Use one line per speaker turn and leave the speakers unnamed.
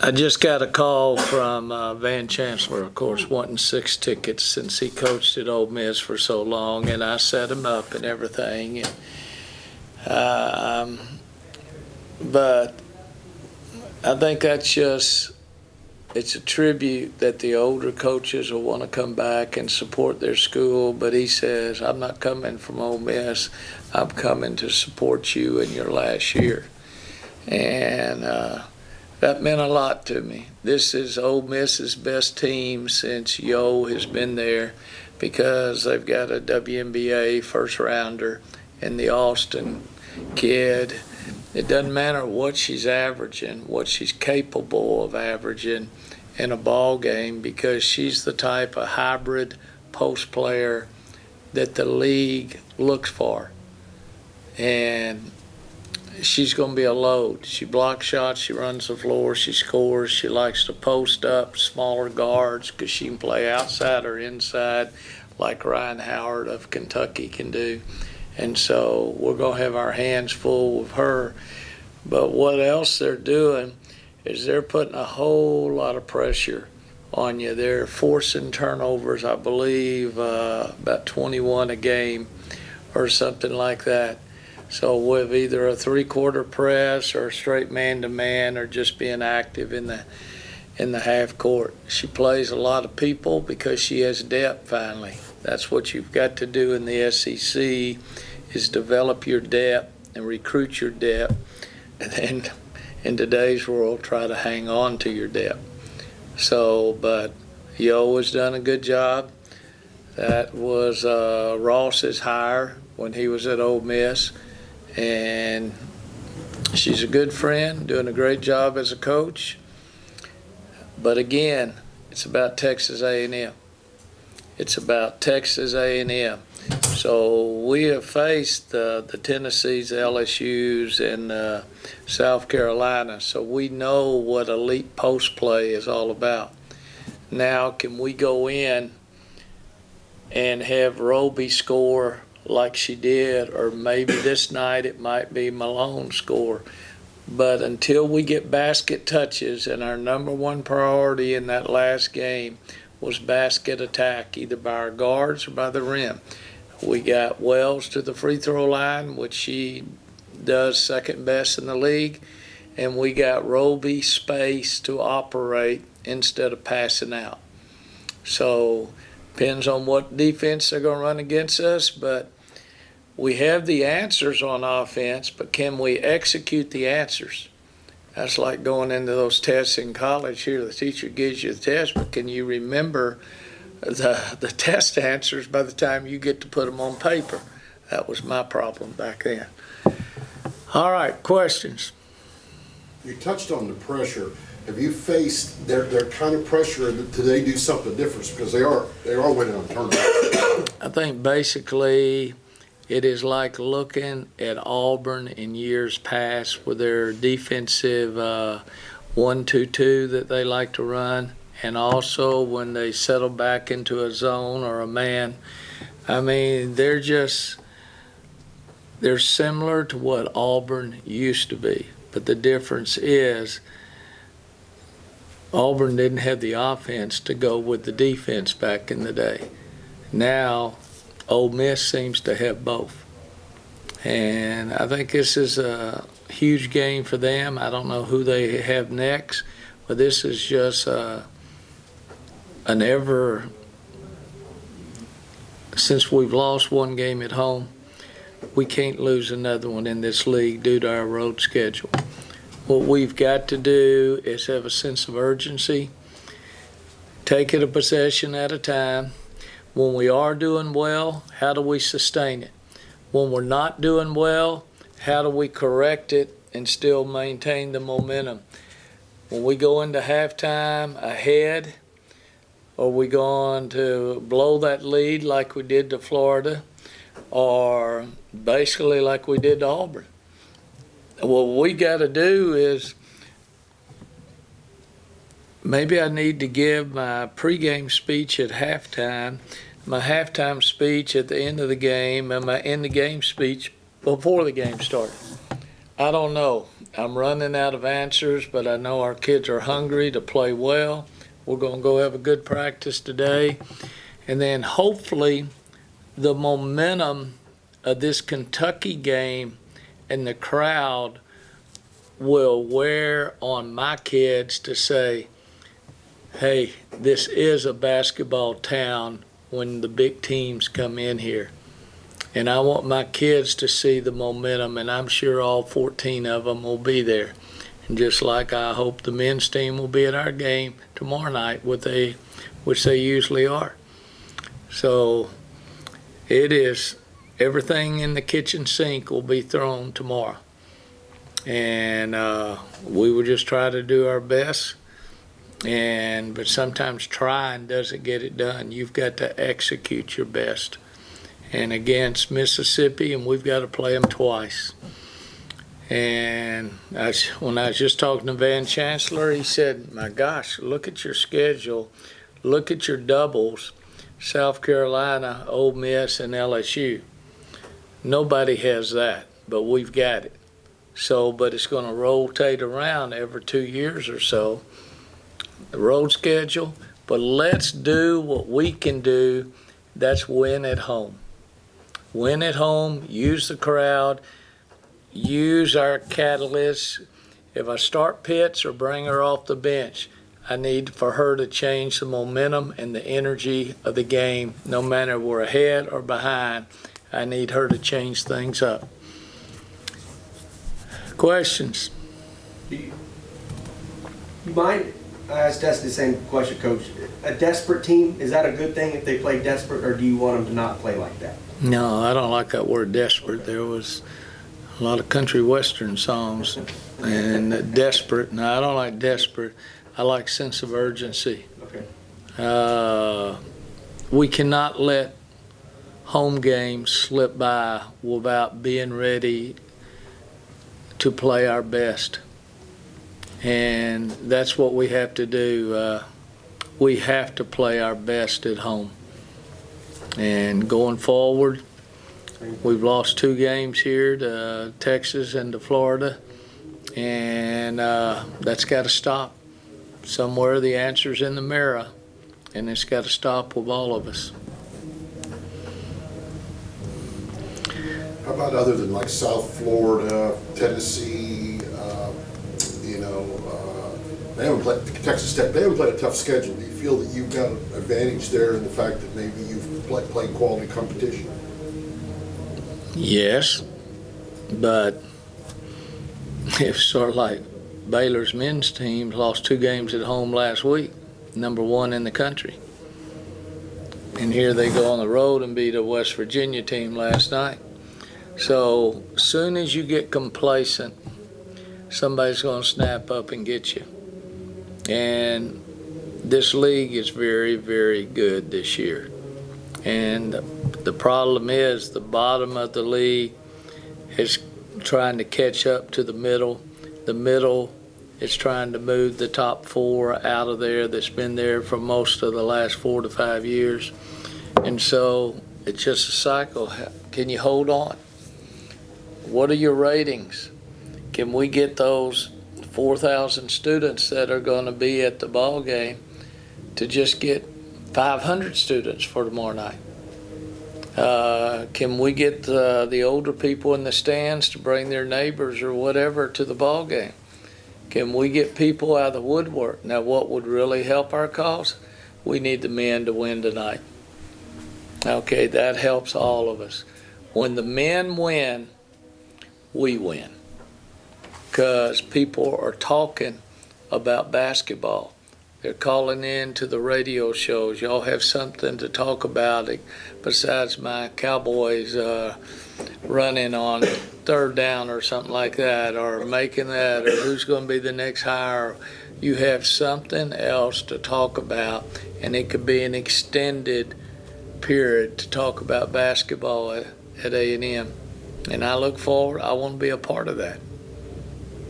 I just got a call from Van Chancellor, of course, wanting 6 tickets since he coached at Ole Miss for so long, and I set him up and everything. But I think that's just, it's a tribute that the older coaches will want to come back and support their school, but he says, I'm not coming from Ole Miss, I'm coming to support you in your last year. And that meant a lot to me. This is Ole Miss's best team since Yo has been there, because they've got a WNBA first rounder and the Austin kid. It doesn't matter what she's averaging, what she's capable of averaging in a ball game, because she's the type of hybrid post player that the league looks for. And she's going to be a load. She blocks shots, she runs the floor, she scores. She likes to post up smaller guards because she can play outside or inside like Ryan Howard of Kentucky can do. And so we're going to have our hands full with her. But what else they're doing is they're putting a whole lot of pressure on you. They're forcing turnovers, I believe, about 21 a game or something like that. So with either a three-quarter press or a straight man-to-man or just being active in the half court. She plays a lot of people because she has depth finally. That's what you've got to do in the SEC, is develop your depth and recruit your depth, and then in today's world try to hang on to your depth. So, but Yo has done a good job. That was Ross's hire when he was at Ole Miss. And she's a good friend, doing a great job as a coach. But again, it's about Texas A&M. It's about Texas A&M. So we have faced the Tennessees, the LSUs, and South Carolina. So we know what elite post play is all about. Now, can we go in and have Roby score like she did, or maybe this night it might be Malone score? But until we get basket touches, and our number one priority in that last game was basket attack, either by our guards or by the rim. We got Wells to the free throw line, which she does second best in the league, and we got Roby space to operate instead of passing out. So depends on what defense they're going to run against us, but we have the answers on offense, but can we execute the answers? That's like going into those tests in college. Here, the teacher gives you the test, but can you remember the test answers by the time you get to put them on paper? That was my problem back then. All right, questions?
You touched on the pressure. Have you faced their kind of pressure? Do they do something different? Because they are winning on tournaments.
I think basically it is like looking at Auburn in years past with their defensive 1-2-2 that they like to run, and also when they settle back into a zone or a man. I mean, they're similar to what Auburn used to be, but the difference is Auburn didn't have the offense to go with the defense back in the day. Now, Ole Miss seems to have both. And I think this is a huge game for them. I don't know who they have next, but this is just since we've lost one game at home, we can't lose another one in this league due to our road schedule. What we've got to do is have a sense of urgency, take it a possession at a time. When we are doing well, how do we sustain it? When we're not doing well, how do we correct it and still maintain the momentum? When we go into halftime ahead, are we going to blow that lead like we did to Florida, or basically like we did to Auburn? What we got to do is, maybe I need to give my pregame speech at halftime, my halftime speech at the end of the game, and my end-of-game speech before the game started. I don't know. I'm running out of answers, but I know our kids are hungry to play well. We're going to go have a good practice today. And then hopefully the momentum of this Kentucky game and the crowd will wear on my kids to say, hey, this is a basketball town when the big teams come in here. And I want my kids to see the momentum, and I'm sure all 14 of them will be there. And just like I hope the men's team will be at our game tomorrow night, which they usually are. So it is, everything in the kitchen sink will be thrown tomorrow. And we will just try to do our best. But sometimes trying doesn't get it done. You've got to execute your best. And against Mississippi, and we've got to play them twice. And when I was just talking to Van Chancellor, he said, my gosh, look at your schedule. Look at your doubles. South Carolina, Ole Miss, and LSU. Nobody has that, but we've got it. So, but it's going to rotate around every 2 years or so, the road schedule. But let's do what we can do. That's win at home. Win at home, use the crowd, use our catalysts. If I start Pitts or bring her off the bench, I need for her to change the momentum and the energy of the game. No matter we're ahead or behind, I need her to change things up. Questions?
You mind? I asked Dusty the same question, Coach. A desperate team, is that a good thing if they play desperate, or do you want them to not play like that?
No, I don't like that word desperate. There was a lot of country western songs and desperate. No, I don't like desperate. I like sense of urgency.
Okay.
We cannot let home games slip by without being ready to play our best. And that's what we have to do. We have to play our best at home. And going forward, we've lost 2 games here to Texas and to Florida, and that's got to stop. Somewhere the answer's in the mirror, and it's got to stop with all of us.
How about other than like South Florida, Tennessee, they haven't played, Texas Tech, they haven't played a tough schedule. Do you feel that you've got an advantage there in the fact that maybe you've played quality competition?
Yes, but it's sort of like Baylor's men's team lost 2 games at home last week, number 1 in the country. And here they go on the road and beat a West Virginia team last night. So as soon as you get complacent, somebody's going to snap up and get you. And this league is very, very good this year. And the problem is the bottom of the league is trying to catch up to the middle. The middle is trying to move the top 4 out of there that's been there for most of the last 4 to 5 years. And so it's just a cycle. Can you hold on? What are your ratings? Can we get those 4,000 students that are going to be at the ball game to just get 500 students for tomorrow night? Can we get the older people in the stands to bring their neighbors or whatever to the ball game? Can we get people out of the woodwork? Now, what would really help our cause? We need the men to win tonight. Okay, that helps all of us. When the men win, we win. Because people are talking about basketball. They're calling in to the radio shows. Y'all have something to talk about besides my Cowboys running on 3rd down or something like that, or making that, or who's going to be the next hire. You have something else to talk about, and it could be an extended period to talk about basketball at A&M. And I look forward, I want to be a part of that.